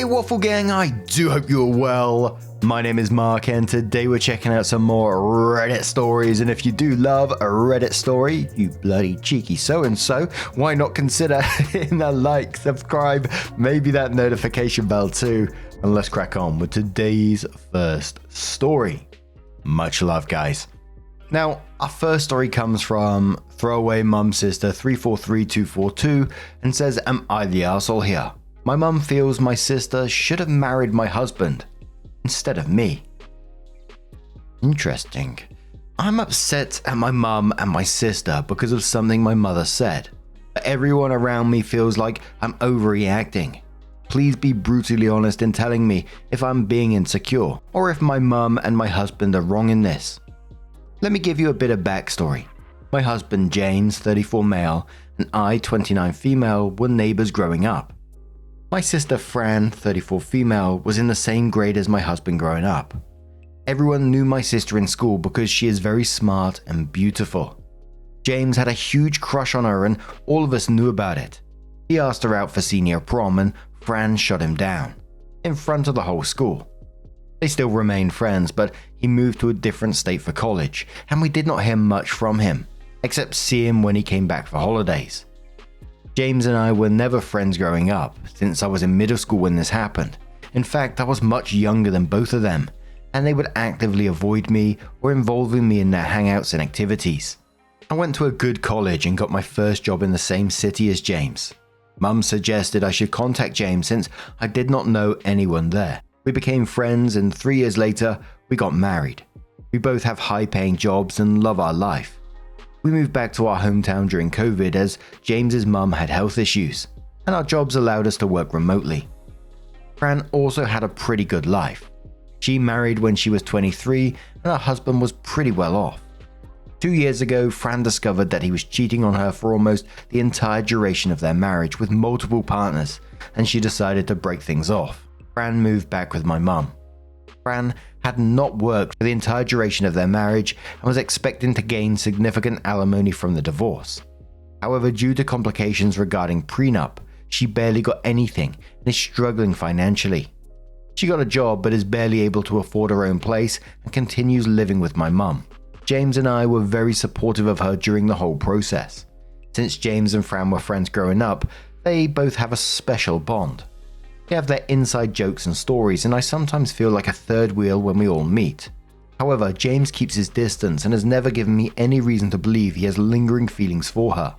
Hey Waffle Gang, I do hope you're well. My name is Mark and today we're checking out some more Reddit stories, and if you do love a Reddit story, you bloody cheeky so-and-so, why not consider hitting a like, subscribe, maybe that notification bell too, and let's crack on with today's first story. Much love, guys. Now, our first story comes from Throwaway Mum Sister 343242 and says, am I the arsehole here? My mum feels my sister should have married my husband instead of me. Interesting. I'm upset at my mum and my sister because of something my mother said. But everyone around me feels like I'm overreacting. Please be brutally honest in telling me if I'm being insecure or if my mum and my husband are wrong in this. Let me give you a bit of backstory. My husband James, 34 male, and I, 29 female, were neighbors growing up. My sister Fran, 34 female, was in the same grade as my husband growing up. Everyone knew my sister in school because she is very smart and beautiful. James had a huge crush on her and all of us knew about it. He asked her out for senior prom and Fran shut him down, in front of the whole school. They still remained friends, but he moved to a different state for college and we did not hear much from him, except see him when he came back for holidays. James and I were never friends growing up, since I was in middle school when this happened. In fact, I was much younger than both of them, and they would actively avoid me or involving me in their hangouts and activities. I went to a good college and got my first job in the same city as James. Mum suggested I should contact James since I did not know anyone there. We became friends and 3 years later, we got married. We both have high-paying jobs and love our life. We moved back to our hometown during COVID as James's mum had health issues, and our jobs allowed us to work remotely. Fran also had a pretty good life. She married when she was 23 and her husband was pretty well off. 2 years ago, Fran discovered that he was cheating on her for almost the entire duration of their marriage with multiple partners, and she decided to break things off. Fran moved back with my mum. Fran had not worked for the entire duration of their marriage and was expecting to gain significant alimony from the divorce. However, due to complications regarding prenup, she barely got anything and is struggling financially. She got a job but is barely able to afford her own place and continues living with my mum. James and I were very supportive of her during the whole process. Since James and Fran were friends growing up, they both have a special bond. They have their inside jokes and stories, and I sometimes feel like a third wheel when we all meet. However, James keeps his distance and has never given me any reason to believe he has lingering feelings for her.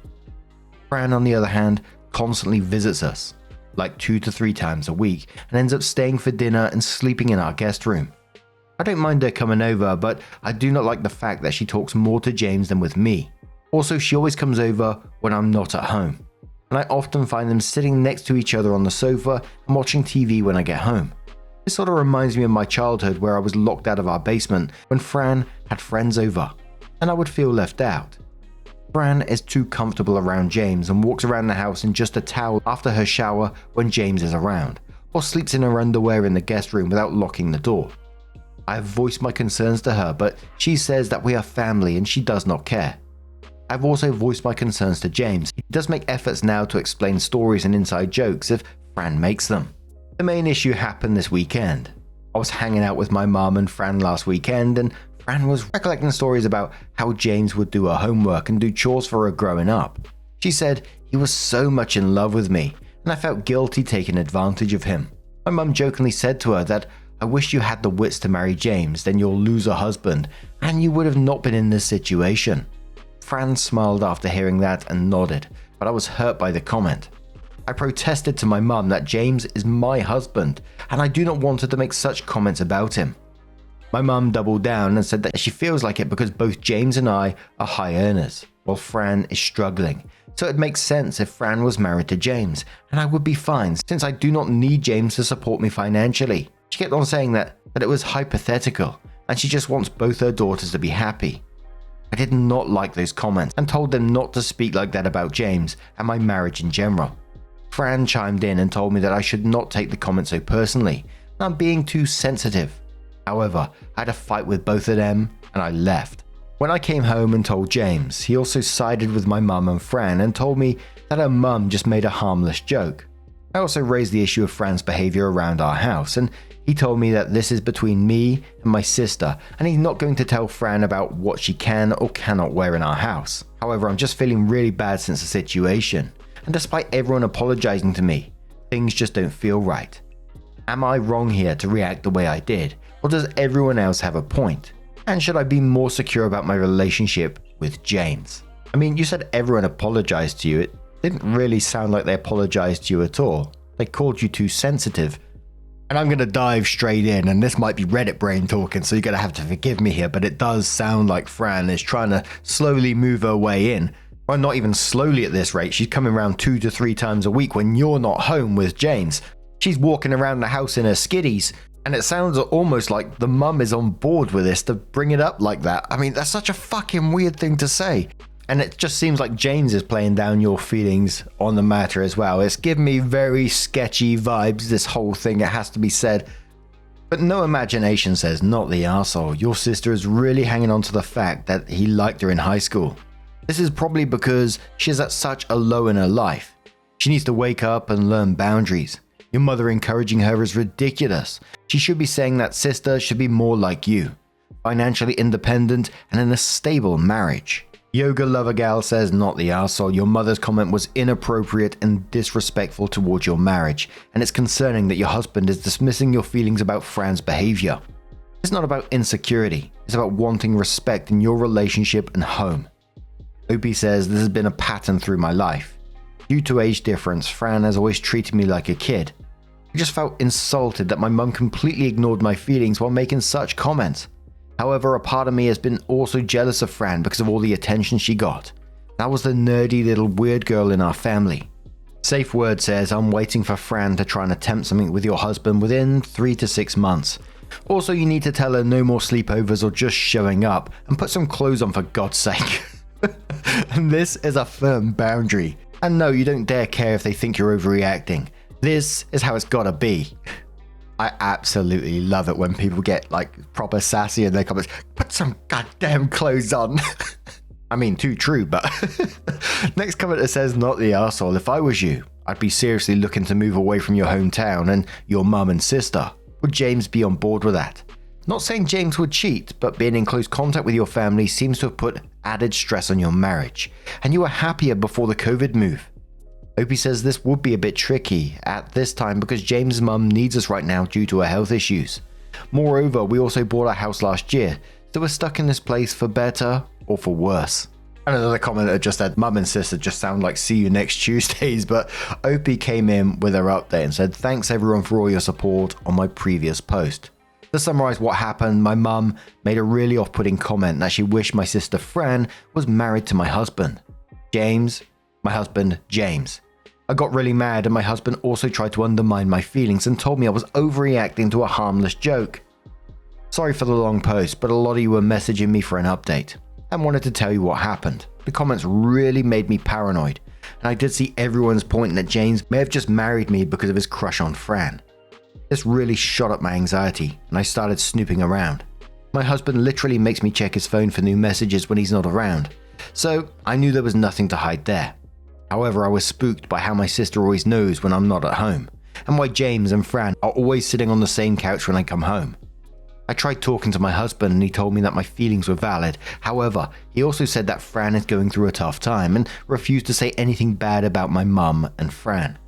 Fran, on the other hand, constantly visits us, like 2 to 3 times a week, and ends up staying for dinner and sleeping in our guest room. I don't mind her coming over, but I do not like the fact that she talks more to James than with me. Also, she always comes over when I'm not at home, and I often find them sitting next to each other on the sofa and watching TV when I get home. This sort of reminds me of my childhood where I was locked out of our basement when Fran had friends over, and I would feel left out. Fran is too comfortable around James and walks around the house in just a towel after her shower when James is around, or sleeps in her underwear in the guest room without locking the door. I have voiced my concerns to her, but she says that we are family and she does not care. I've also voiced my concerns to James. He does make efforts now to explain stories and inside jokes if Fran makes them. The main issue happened this weekend. I was hanging out with my mum and Fran last weekend, and Fran was recollecting stories about how James would do her homework and do chores for her growing up. She said he was so much in love with me, and I felt guilty taking advantage of him. My mum jokingly said to her that I wish you had the wits to marry James, then you'll lose a husband, and you would have not been in this situation. Fran smiled after hearing that and nodded, but I was hurt by the comment. I protested to my mum that James is my husband, and I do not want her to make such comments about him. My mum doubled down and said that she feels like it because both James and I are high earners, while Fran is struggling. So it makes sense if Fran was married to James, and I would be fine since I do not need James to support me financially. She kept on saying that it was hypothetical, and she just wants both her daughters to be happy. I did not like those comments and told them not to speak like that about James and my marriage in general. Fran chimed in and told me that I should not take the comment so personally, and I'm being too sensitive. However, I had a fight with both of them and I left. When I came home and told James, he also sided with my mum and Fran and told me that her mum just made a harmless joke. I also raised the issue of Fran's behavior around our house, and he told me that this is between me and my sister, and he's not going to tell Fran about what she can or cannot wear in our house. However, I'm just feeling really bad since the situation, and despite everyone apologizing to me, things just don't feel right. Am I wrong here to react the way I did, or does everyone else have a point? And should I be more secure about my relationship with James? I mean, you said everyone apologized to you. It didn't really sound like they apologized to you at all. They called you too sensitive. And I'm going to dive straight in, and this might be Reddit brain talking, so you're going to have to forgive me here, but it does sound like Fran is trying to slowly move her way in. Or not even slowly at this rate, she's coming around 2 to 3 times a week when you're not home with James. She's walking around the house in her skiddies, and it sounds almost like the mum is on board with this to bring it up like that. I mean, that's such a fucking weird thing to say. And it just seems like James is playing down your feelings on the matter as well. It's giving me very sketchy vibes, this whole thing, it has to be said. But no imagination says not the arsehole. Your sister is really hanging on to the fact that he liked her in high school. This is probably because she's at such a low in her life. She needs to wake up and learn boundaries. Your mother encouraging her is ridiculous. She should be saying that sister should be more like you, financially independent and in a stable marriage. Yoga Lover Gal says not the arsehole. Your mother's comment was inappropriate and disrespectful towards your marriage, and it's concerning that your husband is dismissing your feelings about Fran's behavior. It's not about insecurity, it's about wanting respect in your relationship and home. Opie says this has been a pattern through my life. Due to age difference, Fran has always treated me like a kid. I just felt insulted that my mum completely ignored my feelings while making such comments. However, a part of me has been also jealous of Fran because of all the attention she got. That was the nerdy little weird girl in our family. Safe Word says I'm waiting for Fran to try and attempt something with your husband within 3 to 6 months. Also, you need to tell her no more sleepovers or just showing up, and put some clothes on for God's sake. And this is a firm boundary. And no, you don't dare care if they think you're overreacting. This is how it's gotta be. I absolutely love it when people get like proper sassy in their comments. Put some goddamn clothes on. I mean, too true, but next commenter says not the arsehole. If I was you, I'd be seriously looking to move away from your hometown and your mum and sister. Would James be on board with that? Not saying James would cheat, but being in close contact with your family seems to have put added stress on your marriage, and you were happier before the COVID move. Opie says this would be a bit tricky at this time because James' mum needs us right now due to her health issues. Moreover, we also bought our house last year, so we're stuck in this place for better or for worse. And another commenter just said, mum and sister just sound like see you next Tuesdays, but Opie came in with her update and said, thanks everyone for all your support on my previous post. To summarize what happened, my mum made a really off-putting comment that she wished my sister Fran was married to my husband. My husband, James. I got really mad and my husband also tried to undermine my feelings and told me I was overreacting to a harmless joke. Sorry for the long post, but a lot of you were messaging me for an update and wanted to tell you what happened. The comments really made me paranoid, and I did see everyone's pointing that James may have just married me because of his crush on Fran. This really shot up my anxiety and I started snooping around. My husband literally makes me check his phone for new messages when he's not around, so I knew there was nothing to hide there. However, I was spooked by how my sister always knows when I'm not at home, and why James and Fran are always sitting on the same couch when I come home. I tried talking to my husband and he told me that my feelings were valid. However, he also said that Fran is going through a tough time and refused to say anything bad about my mum and Fran.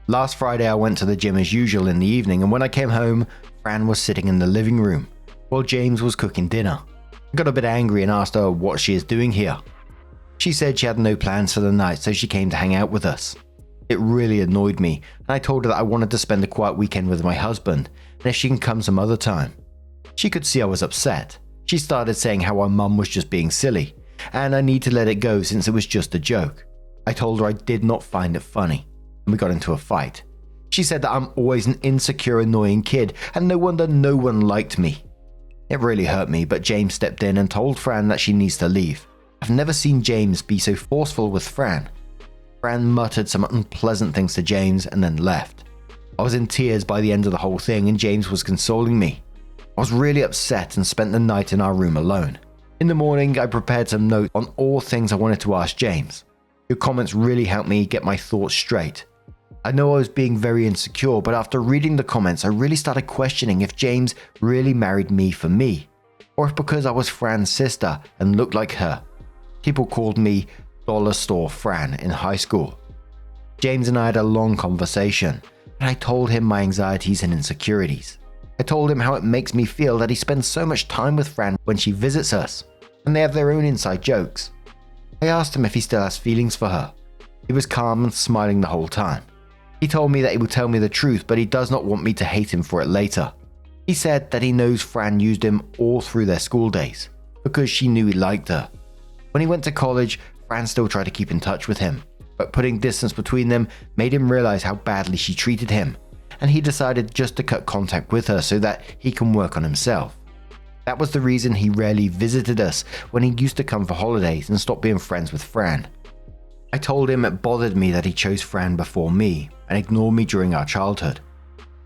Last Friday I went to the gym as usual in the evening, and when I came home, Fran was sitting in the living room while James was cooking dinner. I got a bit angry and asked her what she is doing here. She said she had no plans for the night, so she came to hang out with us. It really annoyed me, and I told her that I wanted to spend a quiet weekend with my husband, and if she can come some other time. She could see I was upset. She started saying how our mum was just being silly, and I need to let it go since it was just a joke. I told her I did not find it funny, and we got into a fight. She said that I'm always an insecure, annoying kid, and no wonder no one liked me. It really hurt me, but James stepped in and told Fran that she needs to leave. I've never seen James be so forceful with Fran. Fran muttered some unpleasant things to James and then left. I was in tears by the end of the whole thing and James was consoling me. I was really upset and spent the night in our room alone. In the morning, I prepared some notes on all things I wanted to ask James. Your comments really helped me get my thoughts straight. I know I was being very insecure, but after reading the comments, I really started questioning if James really married me for me, or if because I was Fran's sister and looked like her. People called me Dollar Store Fran in high school. James and I had a long conversation, and I told him my anxieties and insecurities. I told him how it makes me feel that he spends so much time with Fran when she visits us, and they have their own inside jokes. I asked him if he still has feelings for her. He was calm and smiling the whole time. He told me that he would tell me the truth, but he does not want me to hate him for it later. He said that he knows Fran used him all through their school days, because she knew he liked her. When he went to college, Fran still tried to keep in touch with him, but putting distance between them made him realize how badly she treated him, and he decided just to cut contact with her so that he can work on himself. That was the reason he rarely visited us when he used to come for holidays and stopped being friends with Fran. I told him it bothered me that he chose Fran before me and ignored me during our childhood.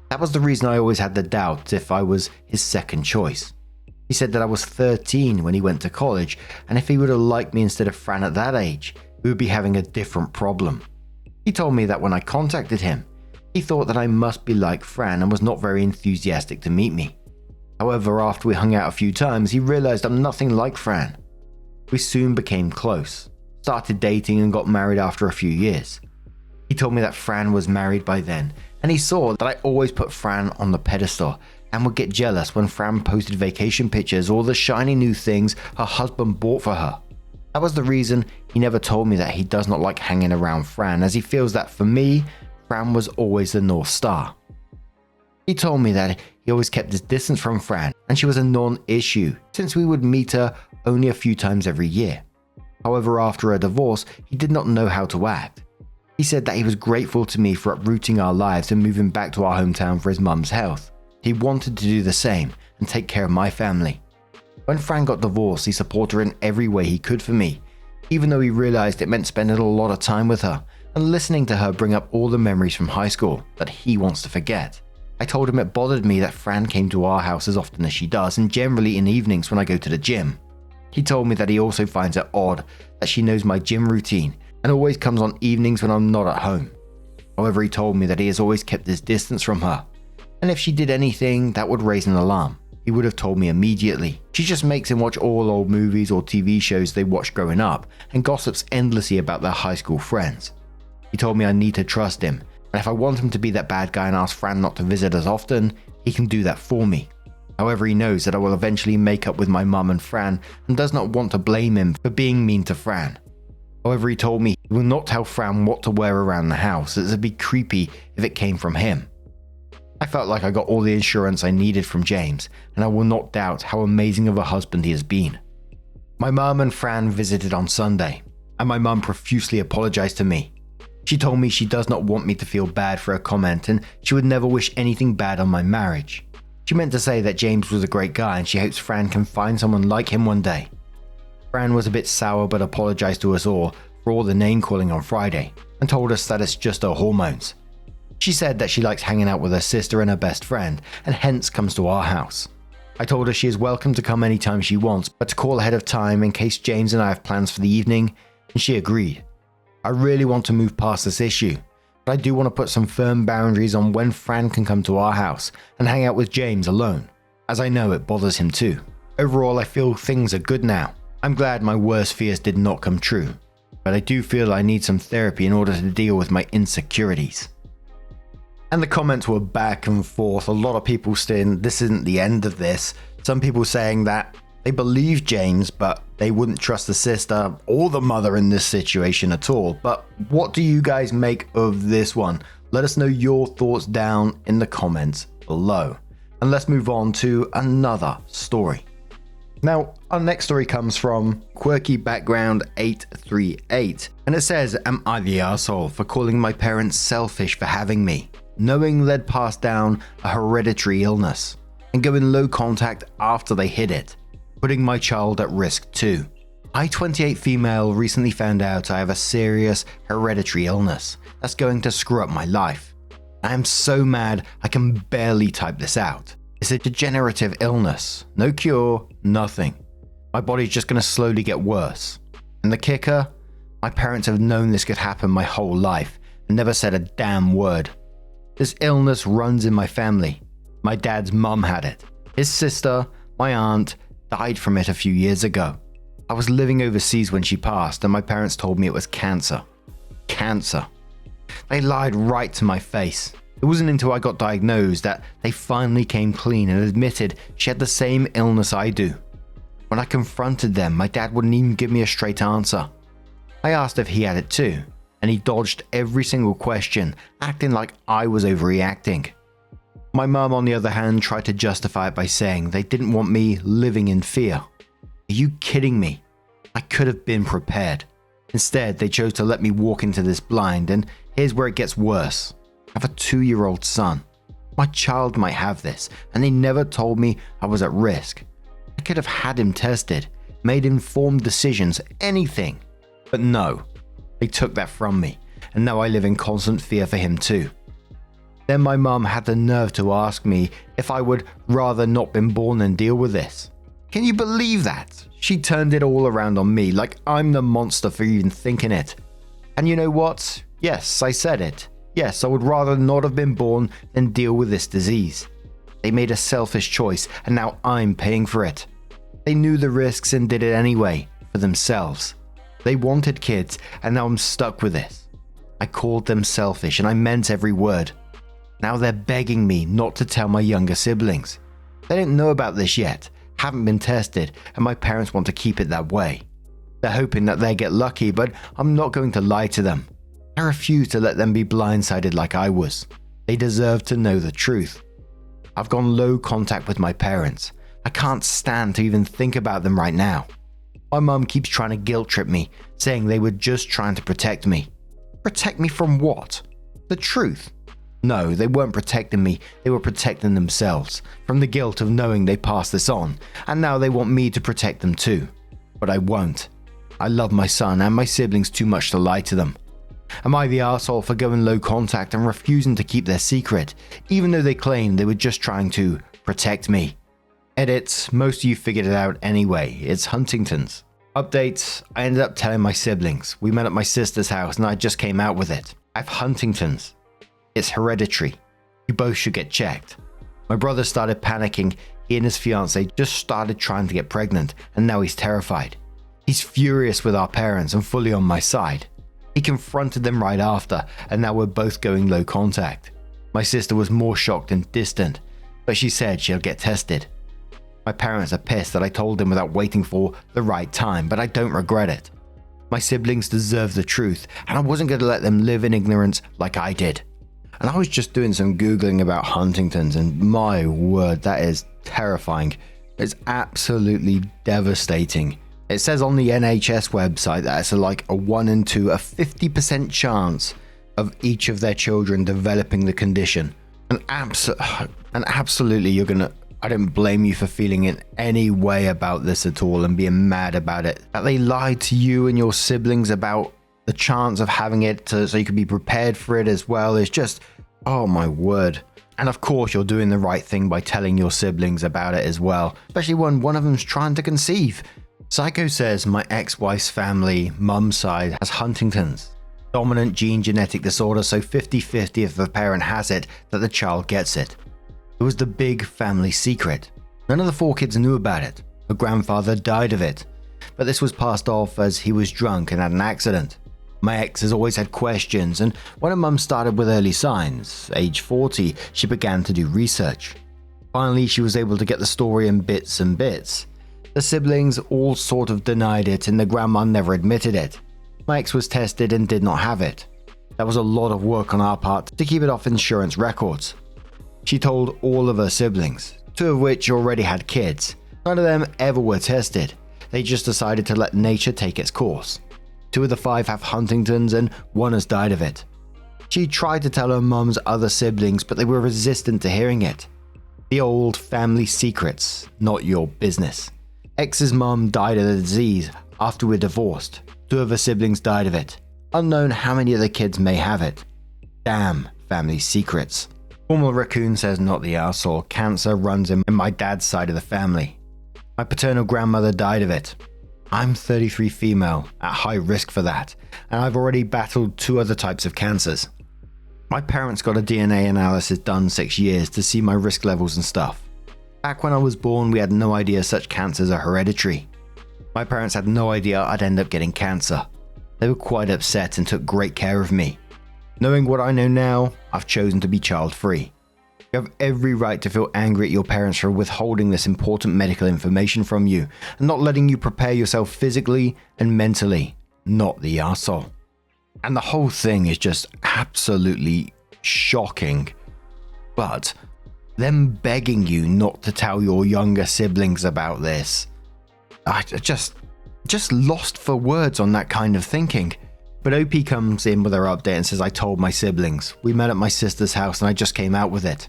That was the reason I always had the doubt if I was his second choice. He said that I was 13 when he went to college, and if he would have liked me instead of Fran at that age, we would be having a different problem. He told me that when I contacted him, he thought that I must be like Fran and was not very enthusiastic to meet me. However, after we hung out a few times, he realized I'm nothing like Fran. We soon became close, started dating and got married after a few years. He told me that Fran was married by then, and he saw that I always put Fran on the pedestal and would get jealous when Fran posted vacation pictures or the shiny new things her husband bought for her. That was the reason he never told me that he does not like hanging around Fran, as he feels that for me, Fran was always the North Star. He told me that he always kept his distance from Fran and she was a non-issue since we would meet her only a few times every year. However, after a divorce, he did not know how to act. He said that he was grateful to me for uprooting our lives and moving back to our hometown for his mum's health. He wanted to do the same and take care of my family. When Fran got divorced, he supported her in every way he could for me, even though he realized it meant spending a lot of time with her and listening to her bring up all the memories from high school that he wants to forget. I told him it bothered me that Fran came to our house as often as she does, and generally in evenings when I go to the gym. He told me that he also finds it odd that she knows my gym routine and always comes on evenings when I'm not at home. However, he told me that he has always kept his distance from her, and if she did anything that would raise an alarm, he would have told me immediately. She just makes him watch all old movies or TV shows they watched growing up and gossips endlessly about their high school friends. He told me I need to trust him, and if I want him to be that bad guy and ask Fran not to visit as often, he can do that for me. However, he knows that I will eventually make up with my mum and Fran and does not want to blame him for being mean to Fran. However, he told me he will not tell Fran what to wear around the house, as it would be creepy if it came from him. I felt like I got all the assurance I needed from James, and I will not doubt how amazing of a husband he has been. My mum and Fran visited on Sunday, and my mum profusely apologized to me. She told me she does not want me to feel bad for her comment and she would never wish anything bad on my marriage. She meant to say that James was a great guy and she hopes Fran can find someone like him one day. Fran was a bit sour but apologized to us all for all the name calling on Friday and told us that it's just her hormones. She said that she likes hanging out with her sister and her best friend and hence comes to our house. I told her she is welcome to come anytime she wants, but to call ahead of time in case James and I have plans for the evening, and she agreed. I really want to move past this issue, but I do want to put some firm boundaries on when Fran can come to our house and hang out with James alone, as I know it bothers him too. Overall, I feel things are good now. I'm glad my worst fears did not come true, but I do feel I need some therapy in order to deal with my insecurities. And the comments were back and forth. A lot of people saying this isn't the end of this. Some people saying that they believe James, but they wouldn't trust the sister or the mother in this situation at all. But what do you guys make of this one? Let us know your thoughts down in the comments below. And let's move on to another story. Now, our next story comes from Quirky Background 838, and it says, "Am I the arsehole for calling my parents selfish for having me, knowing they'd passed down a hereditary illness, and going low contact after they hid it, putting my child at risk too? I, 28 female, recently found out I have a serious hereditary illness that's going to screw up my life. I am so mad I can barely type this out. It's a degenerative illness. No cure, nothing. My body's just going to slowly get worse. And the kicker? My parents have known this could happen my whole life and never said a damn word. This illness runs in my family. My dad's mum had it. His sister, my aunt, died from it a few years ago. I was living overseas when she passed, and my parents told me it was cancer. Cancer. They lied right to my face. It wasn't until I got diagnosed that they finally came clean and admitted she had the same illness I do. When I confronted them, my dad wouldn't even give me a straight answer. I asked if he had it too, and he dodged every single question, acting like I was overreacting. My mum, on the other hand, tried to justify it by saying they didn't want me living in fear. Are you kidding me? I could have been prepared. Instead, they chose to let me walk into this blind, and here's where it gets worse. I have a 2-year-old son. My child might have this, and they never told me I was at risk. I could have had him tested, made informed decisions, anything. But no, they took that from me, and now I live in constant fear for him too. Then my mum had the nerve to ask me if I would rather not been born than deal with this. Can you believe that? She turned it all around on me like I'm the monster for even thinking it. And you know what? Yes, I said it. Yes, I would rather not have been born than deal with this disease. They made a selfish choice, and now I'm paying for it. They knew the risks and did it anyway, for themselves. They wanted kids, and now I'm stuck with this. I called them selfish, and I meant every word. Now they're begging me not to tell my younger siblings. They didn't know about this yet, haven't been tested, and my parents want to keep it that way. They're hoping that they get lucky, but I'm not going to lie to them. I refuse to let them be blindsided like I was. They deserve to know the truth. I've gone low contact with my parents. I can't stand to even think about them right now. My mum keeps trying to guilt trip me, saying they were just trying to protect me. Protect me from what? The truth. No, they weren't protecting me, they were protecting themselves, from the guilt of knowing they passed this on, and now they want me to protect them too. But I won't. I love my son and my siblings too much to lie to them. Am I the arsehole for going low contact and refusing to keep their secret, even though they claim they were just trying to protect me? Edits, most of you figured it out anyway, it's Huntington's. Updates, I ended up telling my siblings. We met at my sister's house and I just came out with it. I have Huntington's. It's hereditary. You both should get checked. My brother started panicking. He and his fiance just started trying to get pregnant, and now he's terrified. He's furious with our parents and fully on my side. He confronted them right after, and now we're both going low contact. My sister was more shocked and distant, but she said she'll get tested. My parents are pissed that I told them without waiting for the right time, but I don't regret it. My siblings deserve the truth, and I wasn't going to let them live in ignorance like I did. And I was just doing some Googling about Huntington's, and my word, that is terrifying. It's absolutely devastating. It says on the NHS website that it's like a 1 in 2, a 50% chance of each of their children developing the condition. And absolutely, I don't blame you for feeling in any way about this at all and being mad about it. That they lied to you and your siblings about the chance of having it so you could be prepared for it as well is just, oh my word. And of course you're doing the right thing by telling your siblings about it as well, especially when one of them's trying to conceive. Psycho says my ex-wife's family, mum's side, has Huntington's. Dominant gene genetic disorder, so 50-50 if the parent has it, that the child gets it. It was the big family secret. None of the 4 kids knew about it. Her grandfather died of it. But this was passed off as he was drunk and had an accident. My ex has always had questions, and when her mum started with early signs, age 40, she began to do research. Finally, she was able to get the story in bits and bits. The siblings all sort of denied it, and the grandma never admitted it. My ex was tested and did not have it. That was a lot of work on our part to keep it off insurance records. She told all of her siblings, 2 of which already had kids. None of them ever were tested. They just decided to let nature take its course. 2 of the 5 have Huntington's and 1 has died of it. She tried to tell her mum's other siblings, but they were resistant to hearing it. The old family secrets, not your business. Ex's mum died of the disease after we're divorced. 2 of her siblings died of it. Unknown how many of the kids may have it. Damn family secrets. Formal Raccoon says not the arsehole. Cancer runs in my dad's side of the family. My paternal grandmother died of it. I'm 33 female, at high risk for that, and I've already battled 2 other types of cancers. My parents got a DNA analysis done 6 years to see my risk levels and stuff. Back when I was born, we had no idea such cancers are hereditary. My parents had no idea I'd end up getting cancer. They were quite upset and took great care of me. Knowing what I know now, I've chosen to be child-free. You have every right to feel angry at your parents for withholding this important medical information from you and not letting you prepare yourself physically and mentally, not the arsehole. And the whole thing is just absolutely shocking. But them begging you not to tell your younger siblings about this, I just lost for words on that kind of thinking. But OP comes in with her update and says, I told my siblings. We met at my sister's house and I just came out with it.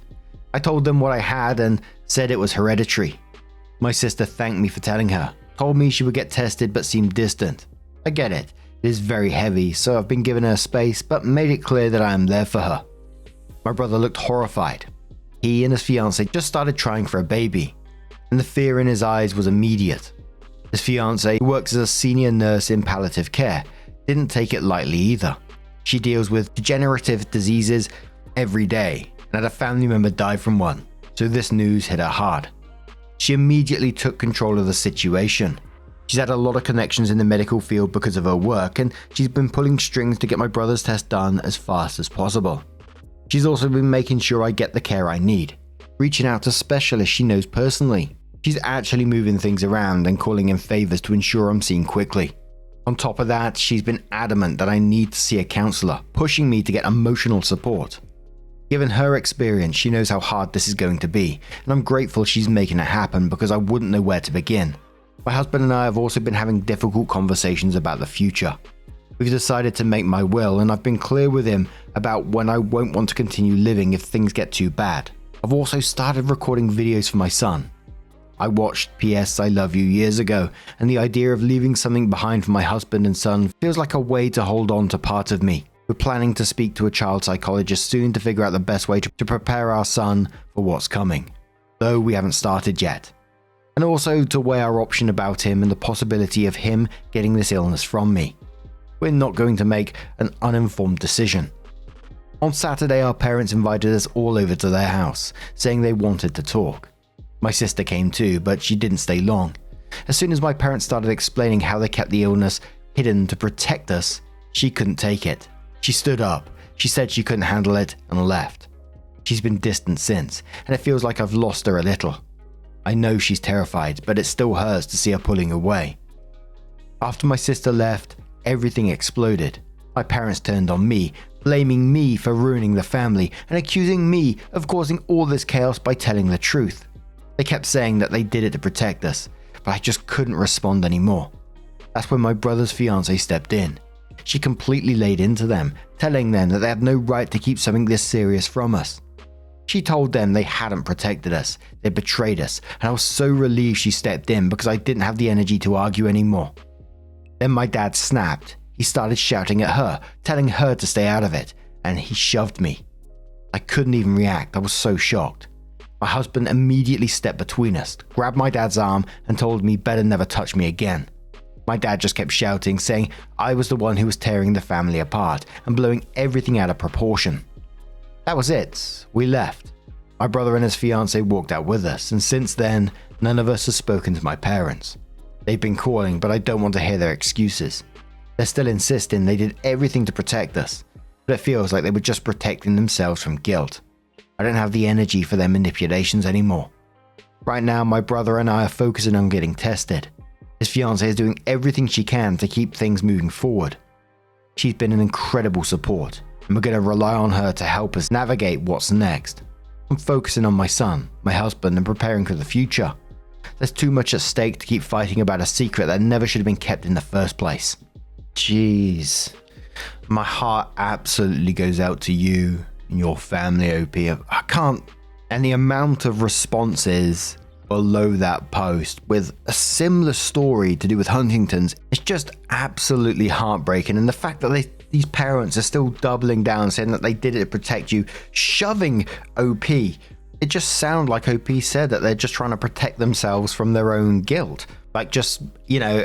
I told them what I had and said it was hereditary. My sister thanked me for telling her, told me she would get tested but seemed distant. I get it. It is very heavy, so I've been giving her space but made it clear that I am there for her. My brother looked horrified. He and his fiancée just started trying for a baby, and the fear in his eyes was immediate. His fiancée, who works as a senior nurse in palliative care, didn't take it lightly either. She deals with degenerative diseases every day and had a family member die from one, so this news hit her hard. She immediately took control of the situation. She's had a lot of connections in the medical field because of her work, and she's been pulling strings to get my brother's test done as fast as possible. She's also been making sure I get the care I need, reaching out to specialists she knows personally. She's actually moving things around and calling in favors to ensure I'm seen quickly. On top of that, she's been adamant that I need to see a counselor, pushing me to get emotional support. Given her experience, she knows how hard this is going to be, and I'm grateful she's making it happen because I wouldn't know where to begin. My husband and I have also been having difficult conversations about the future. We've decided to make my will, and I've been clear with him about when I won't want to continue living if things get too bad. I've also started recording videos for my son. I watched P.S. I Love You years ago, and the idea of leaving something behind for my husband and son feels like a way to hold on to part of me. We're planning to speak to a child psychologist soon to figure out the best way to prepare our son for what's coming, though we haven't started yet. And also to weigh our option about him and the possibility of him getting this illness from me. We're not going to make an uninformed decision. On Saturday, our parents invited us all over to their house, saying they wanted to talk. My sister came too, but she didn't stay long. As soon as my parents started explaining how they kept the illness hidden to protect us, she couldn't take it. She stood up, she said she couldn't handle it, and left. She's been distant since, and it feels like I've lost her a little. I know she's terrified, but it still hurts to see her pulling away. After my sister left, everything exploded. My parents turned on me, blaming me for ruining the family and accusing me of causing all this chaos by telling the truth. They kept saying that they did it to protect us, but I just couldn't respond anymore. That's when my brother's fiancée stepped in. She completely laid into them, telling them that they had no right to keep something this serious from us. She told them they hadn't protected us, they betrayed us, and I was so relieved she stepped in because I didn't have the energy to argue anymore. Then my dad snapped. He started shouting at her, telling her to stay out of it, and he shoved me. I couldn't even react, I was so shocked. My husband immediately stepped between us, grabbed my dad's arm, and told me better never touch me again. My dad just kept shouting, saying I was the one who was tearing the family apart and blowing everything out of proportion. That was it. We left. My brother and his fiancée walked out with us, and since then, none of us has spoken to my parents. They've been calling, but I don't want to hear their excuses. They're still insisting they did everything to protect us, but it feels like they were just protecting themselves from guilt. I don't have the energy for their manipulations anymore. Right now, my brother and I are focusing on getting tested. His fiancée is doing everything she can to keep things moving forward. She's been an incredible support, and we're going to rely on her to help us navigate what's next. I'm focusing on my son, my husband, and preparing for the future. There's too much at stake to keep fighting about a secret that never should have been kept in the first place. Jeez. My heart absolutely goes out to you and your family, OP. I can't. And the amount of responses below that post with a similar story to do with Huntington's, it's just absolutely heartbreaking. And the fact that these parents are still doubling down, saying that they did it to protect you, shoving OP. It just sounds like OP said that they're just trying to protect themselves from their own guilt. Like just,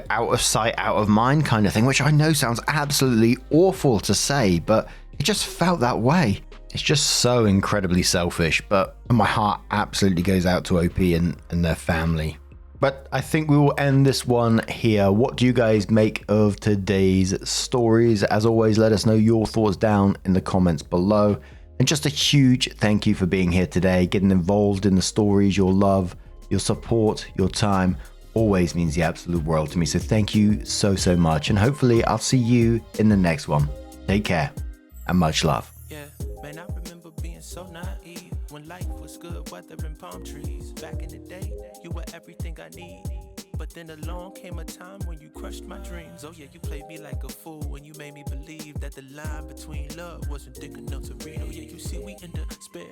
out of sight, out of mind kind of thing, which I know sounds absolutely awful to say, but it just felt that way. It's just so incredibly selfish, but my heart absolutely goes out to OP and their family. But I think we will end this one here. What do you guys make of today's stories? As always, let us know your thoughts down in the comments below. And just a huge thank you for being here today, getting involved in the stories. Your love, your support, your time always means the absolute world to me. So thank you so much. And hopefully I'll see you in the next one. Take care and much love. Yeah, man, I remember being so naive when life was good, weather and palm trees. Back in the day, you were everything I need. But then along came a time when you crushed my dreams. Oh yeah, you played me like a fool when you made me believe that the line between love wasn't thick enough to read. Oh yeah, you see we in despair,